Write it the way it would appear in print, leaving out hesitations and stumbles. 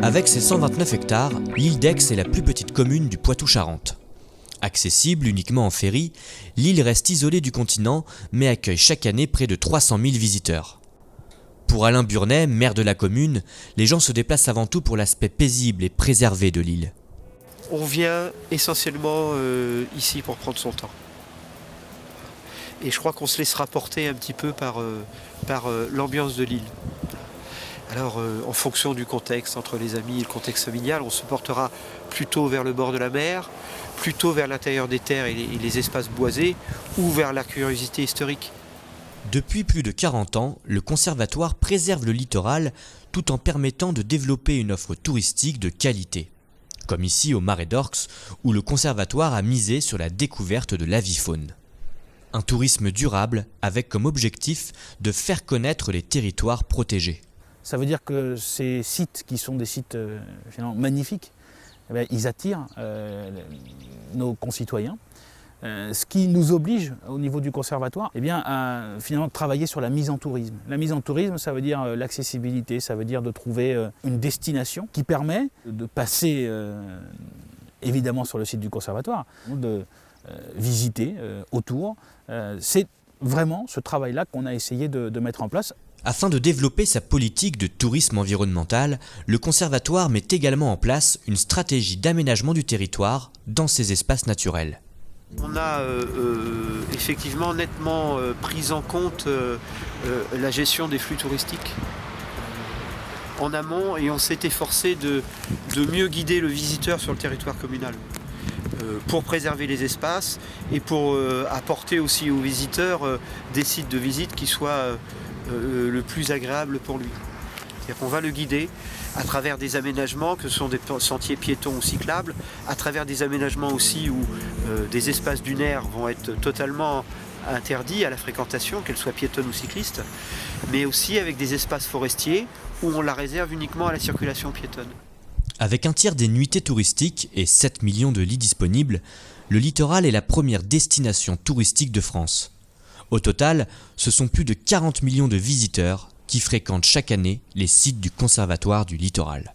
Avec ses 129 hectares, l'île d'Aix est la plus petite commune du Poitou-Charentes. Accessible uniquement en ferry, l'île reste isolée du continent mais accueille chaque année près de 300 000 visiteurs. Pour Alain Burnet, maire de la commune, les gens se déplacent avant tout pour l'aspect paisible et préservé de l'île. On vient essentiellement ici pour prendre son temps. Et je crois qu'on se laissera porter un petit peu par l'ambiance de l'île. Alors, en fonction du contexte, entre les amis et le contexte familial, on se portera plutôt vers le bord de la mer, plutôt vers l'intérieur des terres et les espaces boisés, ou vers la curiosité historique. Depuis plus de 40 ans, le conservatoire préserve le littoral tout en permettant de développer une offre touristique de qualité. Comme ici au Marais d'Orx, où le conservatoire a misé sur la découverte de l'avifaune. Un tourisme durable avec comme objectif de faire connaître les territoires protégés. Ça veut dire que ces sites, qui sont des sites magnifiques, ils attirent nos concitoyens. Ce qui nous oblige, au niveau du conservatoire, à finalement travailler sur la mise en tourisme. La mise en tourisme, ça veut dire l'accessibilité, ça veut dire de trouver une destination qui permet de passer évidemment sur le site du conservatoire, de visiter autour. C'est vraiment ce travail-là qu'on a essayé de mettre en place. Afin de développer sa politique de tourisme environnemental, le conservatoire met également en place une stratégie d'aménagement du territoire dans ses espaces naturels. On a effectivement nettement pris en compte la gestion des flux touristiques en amont et on s'est efforcé de mieux guider le visiteur sur le territoire communal pour préserver les espaces et pour apporter aussi aux visiteurs des sites de visite qui soient le plus agréable pour lui. C'est-à-dire qu'on va le guider à travers des aménagements que sont des sentiers piétons ou cyclables, à travers des aménagements aussi où des espaces dunaires vont être totalement interdits à la fréquentation, qu'elle soit piétonne ou cycliste, mais aussi avec des espaces forestiers où on la réserve uniquement à la circulation piétonne. Avec un tiers des nuitées touristiques et 7 millions de lits disponibles, le littoral est la première destination touristique de France. Au total, ce sont plus de 40 millions de visiteurs qui fréquentent chaque année les sites du Conservatoire du littoral.